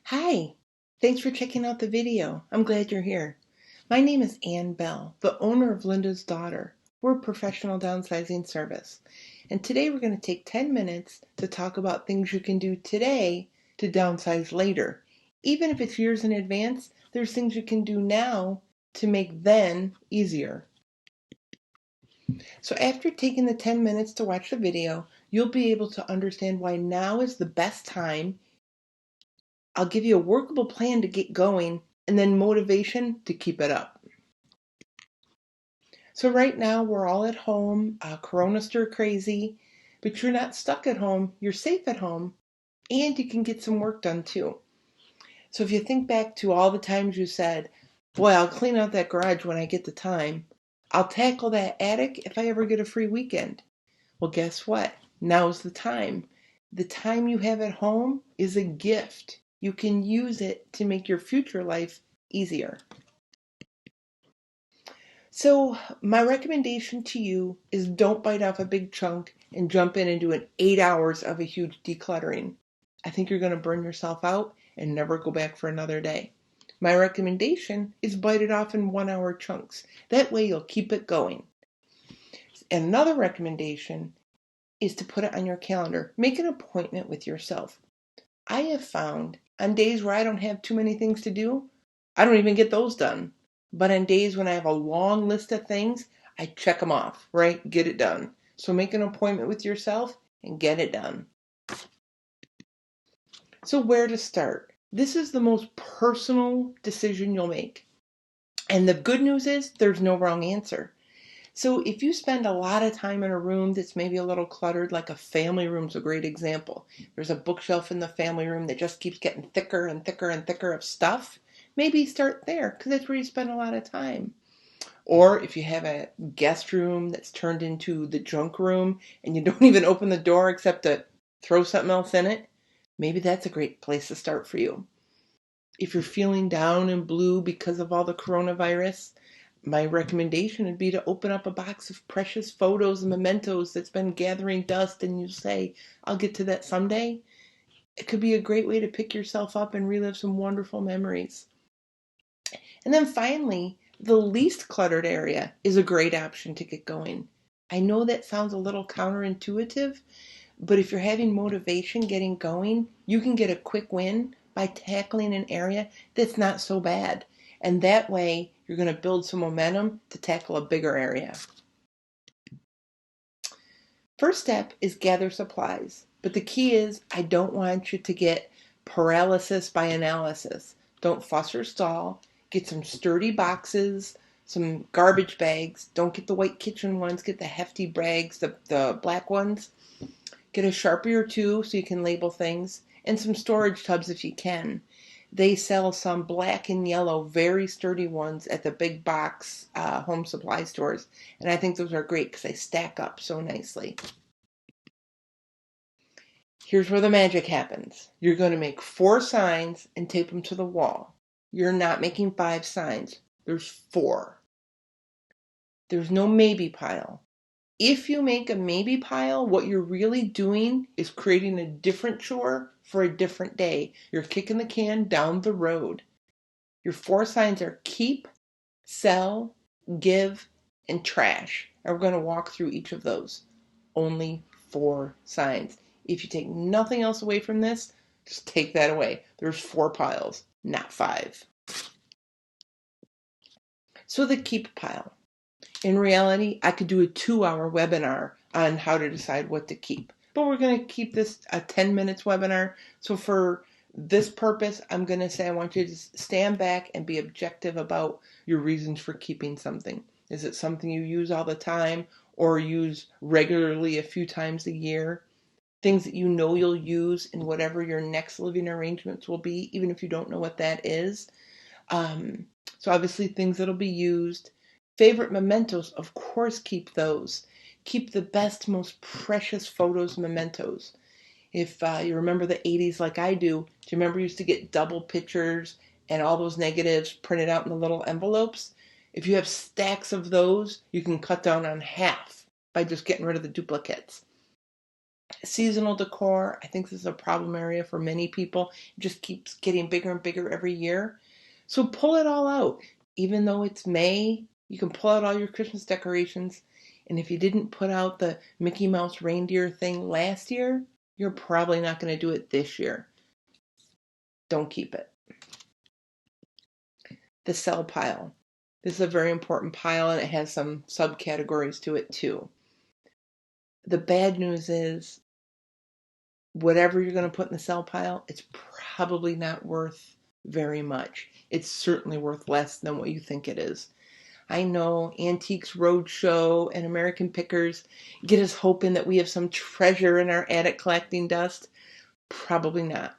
Hi, thanks for checking out the video. I'm glad you're here. My name is Ann Bell, the owner of Linda's Daughter. We're a professional downsizing service. And today we're going to take 10 minutes to talk about things you can do today to downsize later. Even if it's years in advance, there's things you can do now to make then easier. So after taking the 10 minutes to watch the video, you'll be able to understand why now is the best time. I'll give you a workable plan to get going and then motivation to keep it up. So right now we're all at home, Corona stir crazy, but you're not stuck at home, you're safe at home, and you can get some work done too. So if you think back to all the times you said, boy, I'll clean out that garage when I get the time. I'll tackle that attic if I ever get a free weekend. Well, guess what? Now's the time. The time you have at home is a gift. You can use it to make your future life easier. So my recommendation to you is don't bite off a big chunk and jump in and do 8 hours of a huge decluttering. I think you're going to burn yourself out and never go back for another day. My recommendation is bite it off in 1 hour chunks. That way you'll keep it going. And another recommendation is to put it on your calendar. Make an appointment with yourself. I have found on days where I don't have too many things to do, I don't even get those done. But on days when I have a long list of things, I check them off, right? Get it done. So make an appointment with yourself and get it done. So where to start? This is the most personal decision you'll make. And the good news is there's no wrong answer. So if you spend a lot of time in a room that's maybe a little cluttered, like a family room's a great example. There's a bookshelf in the family room that just keeps getting thicker and thicker and thicker of stuff. Maybe start there because that's where you spend a lot of time. Or if you have a guest room that's turned into the junk room and you don't even open the door except to throw something else in it, maybe that's a great place to start for you. If you're feeling down and blue because of all the coronavirus, my recommendation would be to open up a box of precious photos and mementos that's been gathering dust and you say, I'll get to that someday. It could be a great way to pick yourself up and relive some wonderful memories. And then finally, the least cluttered area is a great option to get going. I know that sounds a little counterintuitive, but if you're having motivation getting going, you can get a quick win by tackling an area that's not so bad. And that way, you're going to build some momentum to tackle a bigger area. First step is gather supplies. But the key is, I don't want you to get paralysis by analysis. Don't fuss or stall. Get some sturdy boxes, some garbage bags. Don't get the white kitchen ones. Get the hefty bags, the black ones. Get a Sharpie or two so you can label things. And some storage tubs if you can. They sell some black and yellow, very sturdy ones at the big box home supply stores. And I think those are great because they stack up so nicely. Here's where the magic happens. You're going to make 4 signs and tape them to the wall. You're not making 5 signs. There's 4. There's no maybe pile. If you make a maybe pile, what you're really doing is creating a different chore for a different day. You're kicking the can down the road. Your 4 signs are keep, sell, give, and trash. And we're going to walk through each of those. Only 4 signs. If you take nothing else away from this, just take that away. There's 4 piles, not 5. So the keep pile. In reality, I could do a 2-hour webinar on how to decide what to keep. But we're going to keep this a 10 minutes webinar. So for this purpose, I'm going to say I want you to stand back and be objective about your reasons for keeping something. Is it something you use all the time or use regularly a few times a year? Things that you know you'll use in whatever your next living arrangements will be, even if you don't know what that is. So obviously things that'll be used. Favorite mementos, of course, keep those. Keep the best, most precious photos, mementos. If you remember the 80s like I do you remember you used to get double pictures and all those negatives printed out in the little envelopes? If you have stacks of those, you can cut down on half by just getting rid of the duplicates. Seasonal decor, I think this is a problem area for many people. It just keeps getting bigger and bigger every year. So pull it all out. Even though it's May, you can pull out all your Christmas decorations. And if you didn't put out the Mickey Mouse reindeer thing last year, you're probably not going to do it this year. Don't keep it. The sell pile. This is a very important pile, and it has some subcategories to it too. The bad news is whatever you're going to put in the sell pile, it's probably not worth very much. It's certainly worth less than what you think it is. I know Antiques Roadshow and American Pickers get us hoping that we have some treasure in our attic collecting dust. Probably not.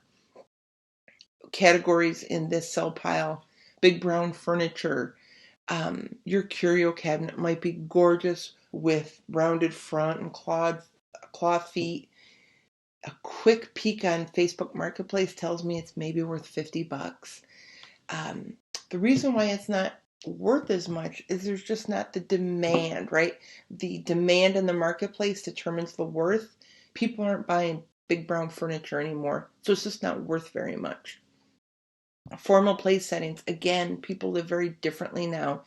Categories in this sell pile: big brown furniture. Your curio cabinet might be gorgeous with rounded front and cloth feet. A quick peek on Facebook Marketplace tells me it's maybe worth $50. The reason why it's not worth as much is there's just not the demand, right? The demand in the marketplace determines the worth. People aren't buying big brown furniture anymore, so it's just not worth very much. Formal place settings, again, people live very differently now.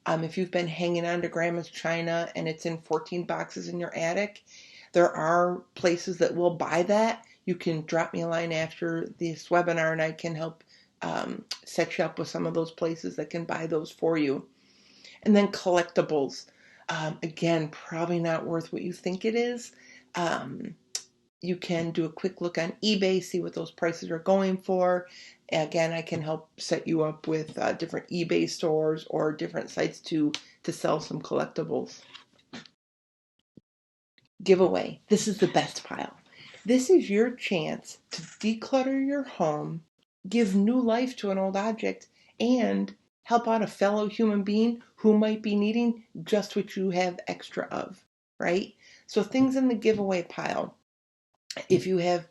If you've been hanging on to grandma's china and it's in 14 boxes in your attic, there are places that will buy that. You can drop me a line after this webinar and I can help set you up with some of those places that can buy those for you. And then collectibles. Again, probably not worth what you think it is. You can do a quick look on eBay, see what those prices are going for. Again, I can help set you up with different eBay stores or different sites to sell some collectibles. Giveaway. This is the best pile. This is your chance to declutter your home, give new life to an old object, and help out a fellow human being who might be needing just what you have extra of, right? So things in the giveaway pile. If you have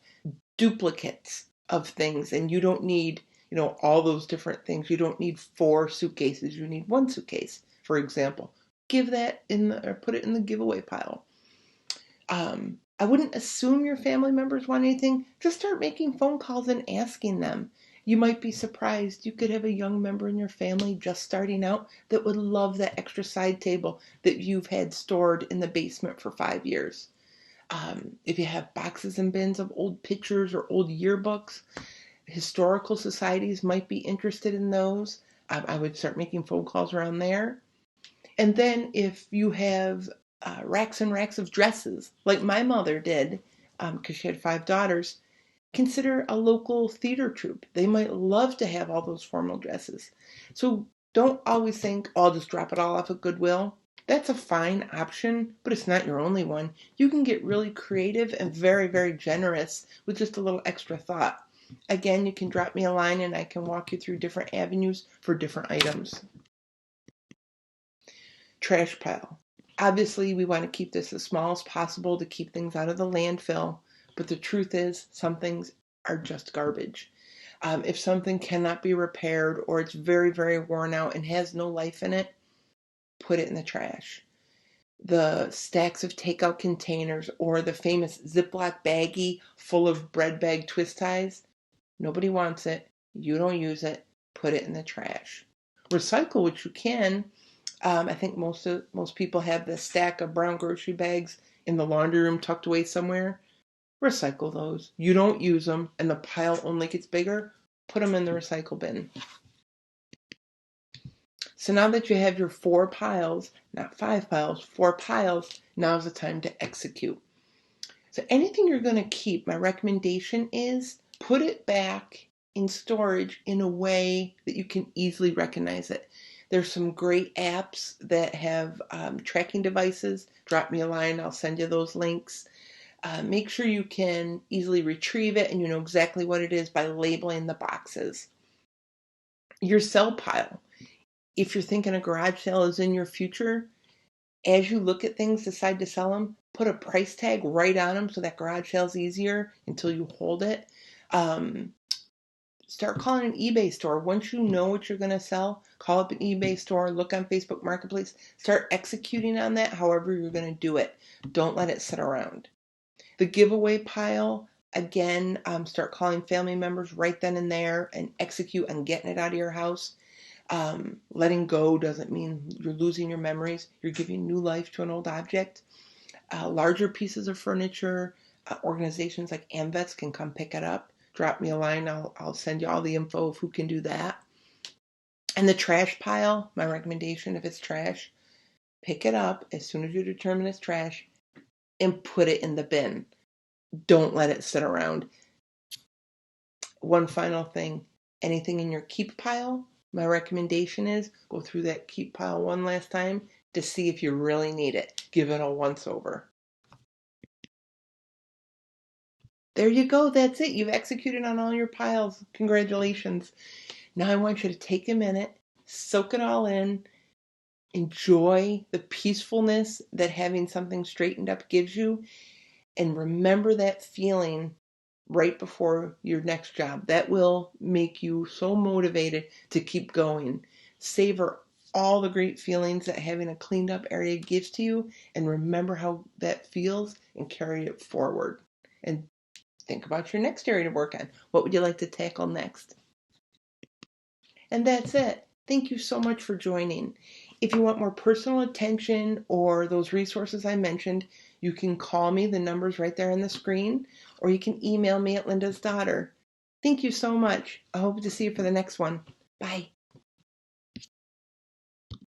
duplicates of things and you don't need, all those different things, you don't need 4 suitcases, you need 1 suitcase, for example, give that or put it in the giveaway pile. I wouldn't assume your family members want anything. Just start making phone calls and asking them. You might be surprised. You could have a young member in your family just starting out that would love that extra side table that you've had stored in the basement for 5 years. If you have boxes and bins of old pictures or old yearbooks, historical societies might be interested in those. I would start making phone calls around there. And then if you have racks and racks of dresses, like my mother did, because she had 5 daughters, consider a local theater troupe. They might love to have all those formal dresses. So don't always think, oh, I'll just drop it all off at Goodwill. That's a fine option, but it's not your only one. You can get really creative and very, very generous with just a little extra thought. Again, you can drop me a line and I can walk you through different avenues for different items. Trash pile. Obviously, we want to keep this as small as possible to keep things out of the landfill, but the truth is some things are just garbage. If something cannot be repaired or it's very, very worn out and has no life in it, put it in the trash. The stacks of takeout containers or the famous Ziploc baggie full of bread bag twist ties, nobody wants it. You don't use it. Put it in the trash. Recycle what you can. I think most people have the stack of brown grocery bags in the laundry room tucked away somewhere. Recycle those. You don't use them and the pile only gets bigger. Put them in the recycle bin. So now that you have your 4 piles, not 5 piles, 4 piles, now's the time to execute. So anything you're going to keep, my recommendation is put it back in storage in a way that you can easily recognize it. There's some great apps that have tracking devices. Drop me a line, I'll send you those links. Make sure you can easily retrieve it and you know exactly what it is by labeling the boxes. Your sell pile. If you're thinking a garage sale is in your future, as you look at things, decide to sell them, put a price tag right on them so that garage sale is easier until you hold it. Start calling an eBay store. Once you know what you're going to sell, call up an eBay store, look on Facebook Marketplace, start executing on that however you're going to do it. Don't let it sit around. The giveaway pile, again, start calling family members right then and there and execute on getting it out of your house. Letting go doesn't mean you're losing your memories. You're giving new life to an old object. Larger pieces of furniture, organizations like AMVETS can come pick it up. Drop me a line. I'll send you all the info of who can do that. And the trash pile, my recommendation, if it's trash, pick it up as soon as you determine it's trash and put it in the bin. Don't let it sit around. One final thing, anything in your keep pile, my recommendation is go through that keep pile one last time to see if you really need it. Give it a once over. There you go. That's it. You've executed on all your piles. Congratulations. Now I want you to take a minute, soak it all in, enjoy the peacefulness that having something straightened up gives you, and remember that feeling right before your next job. That will make you so motivated to keep going. Savor all the great feelings that having a cleaned up area gives to you, and remember how that feels and carry it forward. And think about your next area to work on. What would you like to tackle next? And that's it. Thank you so much for joining. If you want more personal attention or those resources I mentioned, you can call me. The number's right there on the screen, or you can email me at Linda's Daughter. Thank you so much. I hope to see you for the next one. Bye.